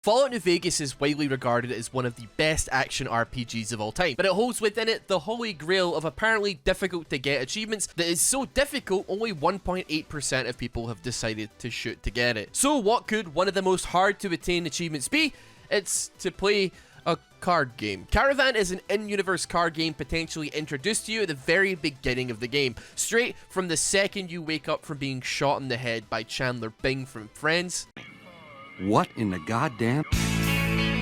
Fallout New Vegas is widely regarded as one of the best action RPGs of all time, but it holds within it the holy grail of apparently difficult to get achievements that is so difficult only 1.8% of people have decided to shoot to get it. So what could one of the most hard to attain achievements be? It's to play a card game. Caravan is an in-universe card game potentially introduced to you at the very beginning of the game, straight from the second you wake up from being shot in the head by Chandler Bing from Friends. What in the goddamn?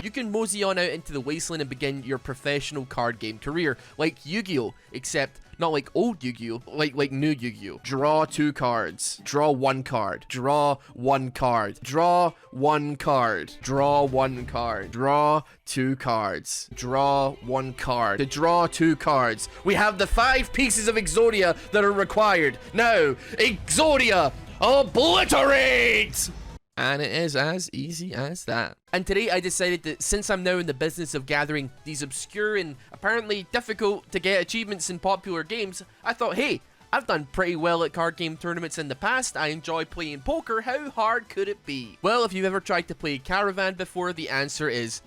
You can mosey on out into the wasteland and begin your professional card game career, like Yu-Gi-Oh! Except not like old Yu-Gi-Oh! Like new Yu-Gi-Oh! Draw 2 cards. Draw 1 card. Draw 1 card. Draw 1 card. Draw 1 card. Draw 2 cards. Draw 1 card. To draw 2 cards, we have the 5 pieces of Exodia that are required. Now, Exodia, obliterate! And it is as easy as that. And today I decided that since I'm now in the business of gathering these obscure and apparently difficult to get achievements in popular games, I thought, hey, I've done pretty well at card game tournaments in the past. I enjoy playing poker. How hard could it be? Well, if you've ever tried to play Caravan before, the answer is...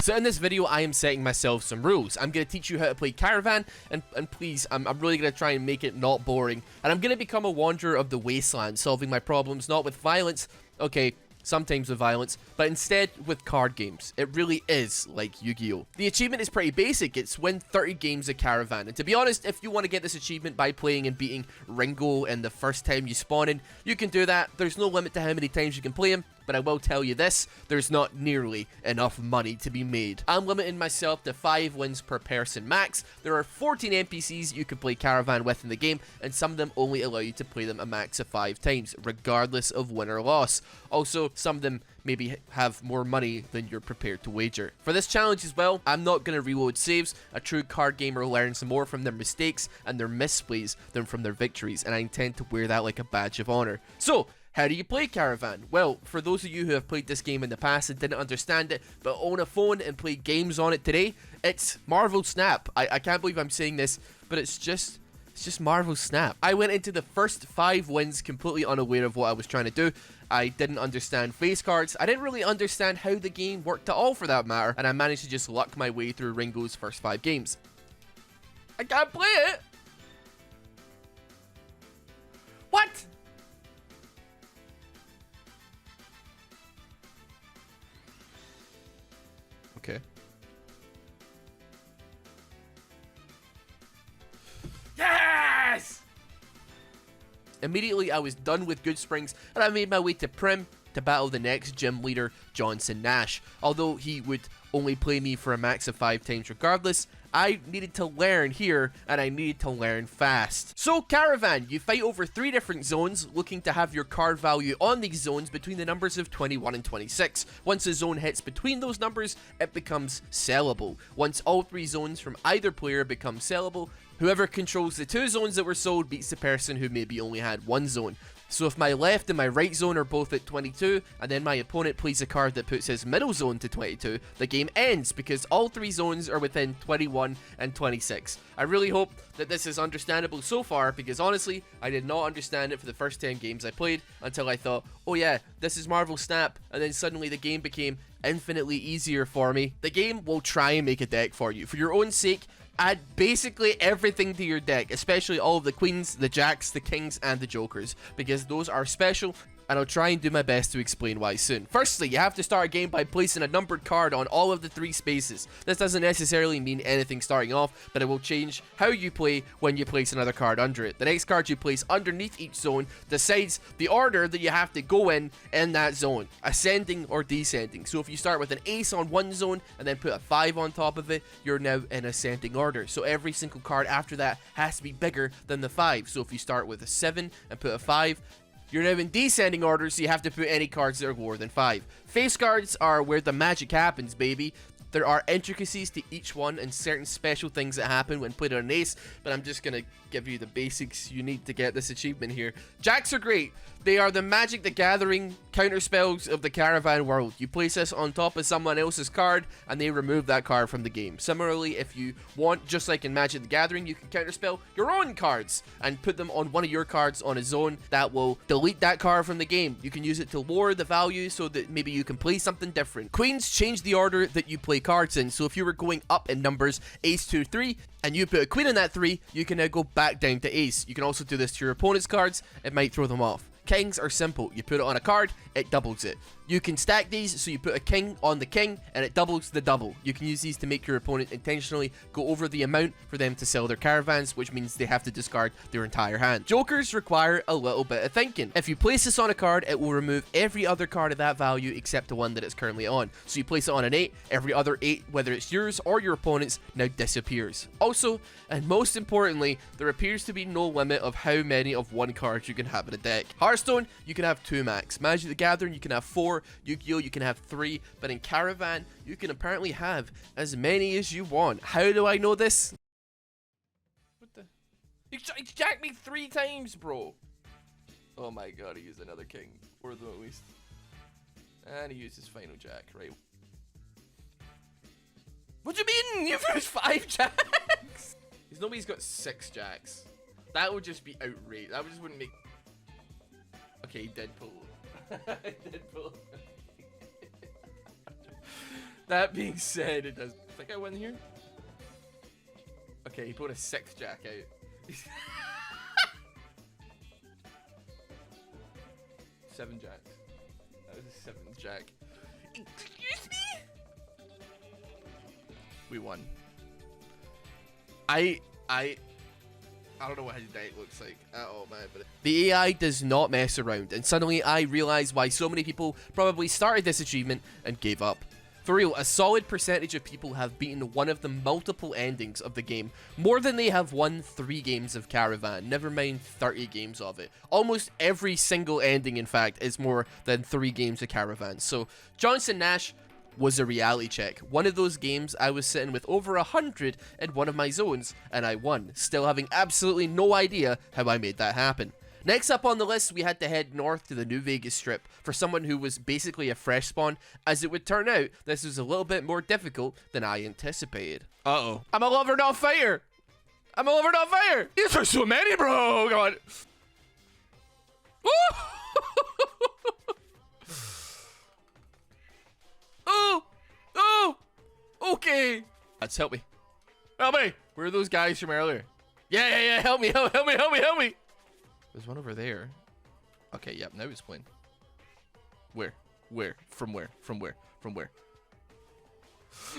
So in this video, I am setting myself some rules. I'm going to teach you how to play Caravan, and please, I'm really going to try and make it not boring. And I'm going to become a wanderer of the wasteland, solving my problems not with violence, okay, sometimes with violence, but instead with card games. It really is like Yu-Gi-Oh! The achievement is pretty basic. It's win 30 games of Caravan. And to be honest, if you want to get this achievement by playing and beating Ringo in the first time you spawn in, you can do that. There's no limit to how many times you can play him. But I will tell you this, there's not nearly enough money to be made. I'm limiting myself to 5 wins per person max. There are 14 NPCs you can play Caravan with in the game, and some of them only allow you to play them a max of 5 times, regardless of win or loss. Also, some of them maybe have more money than you're prepared to wager. For this challenge as well, I'm not going to reload saves. A true card gamer learns more from their mistakes and their misplays than from their victories, and I intend to wear that like a badge of honor. So, how do you play Caravan? Well, for those of you who have played this game in the past and didn't understand it, but own a phone and play games on it today, it's Marvel Snap. I can't believe I'm saying this, but it's just Marvel Snap. I went into the first 5 wins completely unaware of what I was trying to do. I didn't understand face cards. I didn't really understand how the game worked at all for that matter, and I managed to just luck my way through Ringo's first 5 games. I can't play it! What? Okay. Yes! Immediately, I was done with Good Springs, and I made my way to Prim to battle the next gym leader, Johnson Nash. Although he would only play me for a max of 5 times regardless, I needed to learn here, and I needed to learn fast. So, Caravan, you fight over 3 different zones, looking to have your card value on these zones between the numbers of 21 and 26. Once a zone hits between those numbers, it becomes sellable. Once all 3 zones from either player become sellable, whoever controls the 2 zones that were sold beats the person who maybe only had 1 zone. So if my left and my right zone are both at 22, and then my opponent plays a card that puts his middle zone to 22, the game ends because all 3 zones are within 21 and 26. I really hope that this is understandable so far, because honestly, I did not understand it for the first 10 games I played until I thought, oh yeah, this is Marvel Snap, and then suddenly the game became infinitely easier for me. The game will try and make a deck for you. For your own sake, add basically everything to your deck, especially all of the queens, the jacks, the kings, and the jokers, because those are special, and I'll try and do my best to explain why soon. Firstly, you have to start a game by placing a numbered card on all of the 3 spaces. This doesn't necessarily mean anything starting off, but it will change how you play when you place another card under it. The next card you place underneath each zone decides the order that you have to go in that zone, ascending or descending. So if you start with an ace on one zone and then put a 5 on top of it, you're now in ascending order. So every single card after that has to be bigger than the 5. So if you start with a 7 and put a 5, you're now in descending order, so you have to put any cards that are lower than 5. Face cards are where the magic happens, baby. There are intricacies to each one and certain special things that happen when played on an ace, but I'm just gonna give you the basics you need to get this achievement here. Jacks are great. They are the Magic the Gathering counterspells of the Caravan world. You place this on top of someone else's card and they remove that card from the game. Similarly, if you want, just like in Magic the Gathering, you can counterspell your own cards and put them on one of your cards on a zone that will delete that card from the game. You can use it to lower the value so that maybe you can play something different. Queens change the order that you play cards in, so if you were going up in numbers ace 2 3 and you put a queen in that 3, you can now go back down to ace. You can also do this to your opponent's cards. It might throw them off. Kings are simple. You put it on a card, it doubles it. You can stack these, so you put a king on the king, and it doubles the double. You can use these to make your opponent intentionally go over the amount for them to sell their caravans, which means they have to discard their entire hand. Jokers require a little bit of thinking. If you place this on a card, it will remove every other card of that value except the one that it's currently on. So you place it on an 8, every other 8, whether it's yours or your opponent's, now disappears. Also, and most importantly, there appears to be no limit of how many of one card you can have in a deck. Hearthstone, you can have 2 max. Magic the Gathering, you can have 4. Yu-Gi-Oh, you can have 3. But in Caravan, you can apparently have as many as you want. How do I know this? What the? He jacked me 3 times, bro. Oh my god, he used another king. Or them at least. And he used his final jack, right? What do you mean? You've used 5 jacks? Nobody's got 6 jacks. That would just be outrageous. That just wouldn't make... Okay, he did pull. He did pull. That being said, it does... I think I win here. Okay, he pulled a 6th jack out. 7 jacks. That was a 7th jack. Excuse me? We won. I don't know what his deck looks like at all, man, but the AI does not mess around, and suddenly I realized why so many people probably started this achievement and gave up. For real, a solid percentage of people have beaten one of the multiple endings of the game, more than they have won 3 games of Caravan, never mind 30 games of it. Almost every single ending, in fact, is more than 3 games of Caravan. So, Johnson Nash was a reality check. One of those games, I was sitting with over 100 in one of my zones, and I won, still having absolutely no idea how I made that happen. Next up on the list, we had to head north to the New Vegas Strip for someone who was basically a fresh spawn. As it would turn out, this was a little bit more difficult than I anticipated. Uh-oh. I'm a lover, not fighter! I'm a lover, not fighter! These are so many, bro! God. Oh! Okay! Let's help me. Help me! Where are those guys from earlier? Yeah, help me, help me! There's one over there. Okay, yep, now it's playing. Where? From where?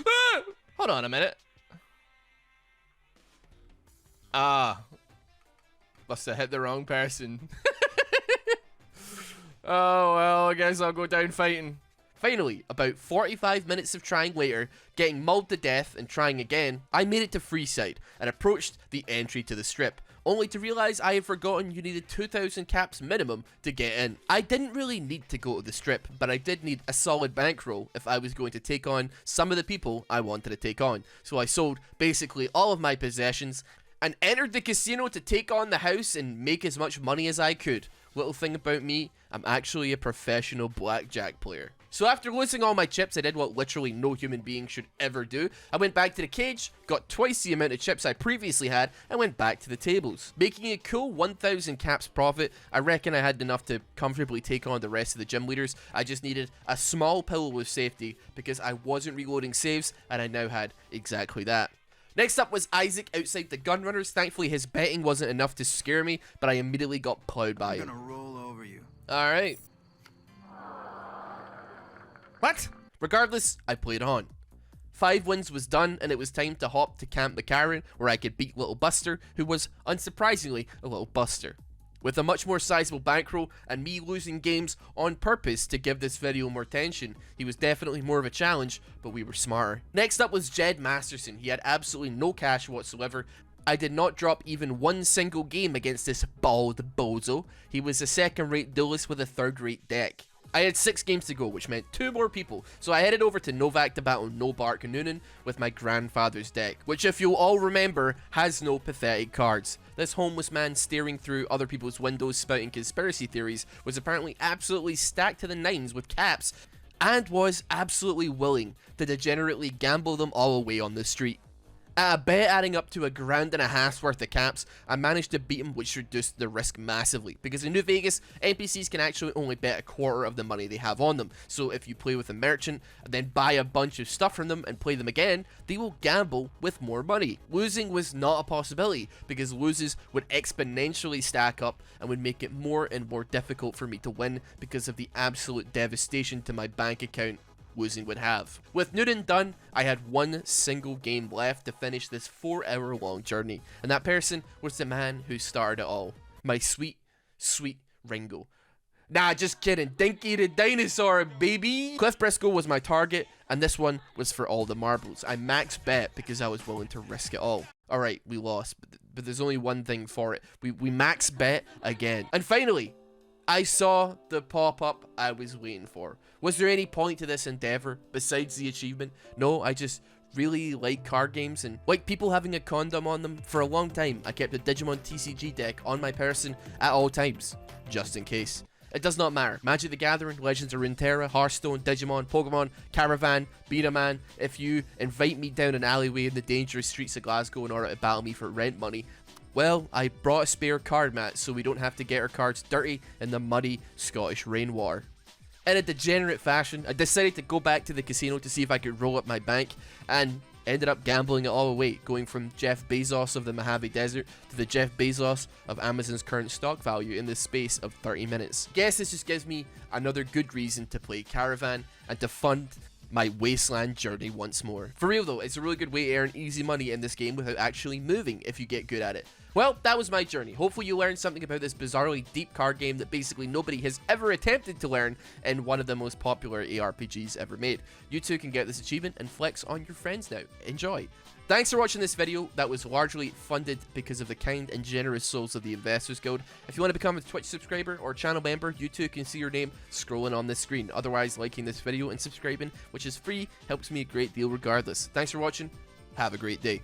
Ah! Hold on a minute. Ah. Must have hit the wrong person. Oh, well, I guess I'll go down fighting. Finally, about 45 minutes of trying later, getting mauled to death and trying again, I made it to Freeside and approached the entry to the strip, only to realize I had forgotten you needed 2,000 caps minimum to get in. I didn't really need to go to the strip, but I did need a solid bankroll if I was going to take on some of the people I wanted to take on. So I sold basically all of my possessions and entered the casino to take on the house and make as much money as I could. Little thing about me, I'm actually a professional blackjack player. So after losing all my chips, I did what literally no human being should ever do. I went back to the cage, got twice the amount of chips I previously had, and went back to the tables. Making a cool 1,000 caps profit, I reckon I had enough to comfortably take on the rest of the gym leaders. I just needed a small pillow of safety because I wasn't reloading saves, and I now had exactly that. Next up was Isaac outside the Gunrunners. Thankfully, his betting wasn't enough to scare me, but I immediately got plowed by him. I'm gonna roll over you. Alright. What? Regardless, I played on. 5 wins was done, and it was time to hop to Camp the Caravan, where I could beat Little Buster, who was, unsurprisingly, a little buster. With a much more sizable bankroll, and me losing games on purpose to give this video more tension, he was definitely more of a challenge, but we were smarter. Next up was Jed Masterson. He had absolutely no cash whatsoever. I did not drop even one single game against this bald bozo. He was a second-rate duelist with a third-rate deck. I had 6 games to go, which meant 2 more people, so I headed over to Novak to battle No Bark Noonan with my grandfather's deck, which if you'll all remember, has no pathetic cards. This homeless man staring through other people's windows spouting conspiracy theories was apparently absolutely stacked to the nines with caps, and was absolutely willing to degenerately gamble them all away on the street. At a bet adding up to $1.50 worth of caps, I managed to beat him, which reduced the risk massively, because in New Vegas, NPCs can actually only bet a quarter of the money they have on them, so if you play with a merchant, and then buy a bunch of stuff from them and play them again, they will gamble with more money. Losing was not a possibility, because losses would exponentially stack up and would make it more and more difficult for me to win because of the absolute devastation to my bank account losing would have. With Noonan done, I had 1 single game left to finish this 4-hour long journey, and that person was the man who started it all. My sweet, sweet Ringo. Nah, just kidding. Dinky the dinosaur, baby! Cliff Briscoe was my target, and this one was for all the marbles. I max bet because I was willing to risk it all. Alright, we lost, but there's only one thing for it. We max bet again. And finally, I saw the pop-up I was waiting for. Was there any point to this endeavor besides the achievement? No, I just really like card games and like people having a condom on them. For a long time, I kept a Digimon TCG deck on my person at all times, just in case. It does not matter. Magic the Gathering, Legends of Runeterra, Hearthstone, Digimon, Pokemon, Caravan, Beat-A-Man. If you invite me down an alleyway in the dangerous streets of Glasgow in order to battle me for rent money, well, I brought a spare card mat so we don't have to get our cards dirty in the muddy Scottish rainwater. In a degenerate fashion, I decided to go back to the casino to see if I could roll up my bank, and ended up gambling it all away, going from Jeff Bezos of the Mojave Desert to the Jeff Bezos of Amazon's current stock value in the space of 30 minutes. Guess this just gives me another good reason to play Caravan and to fund my wasteland journey once more. For real though, it's a really good way to earn easy money in this game without actually moving if you get good at it. Well, that was my journey. Hopefully you learned something about this bizarrely deep card game that basically nobody has ever attempted to learn in one of the most popular ARPGs ever made. You too can get this achievement and flex on your friends now. Enjoy! Thanks for watching this video that was largely funded because of the kind and generous souls of the Investors Guild. If you want to become a Twitch subscriber or channel member, you too can see your name scrolling on this screen. Otherwise, liking this video and subscribing, which is free, helps me a great deal regardless. Thanks for watching. Have a great day.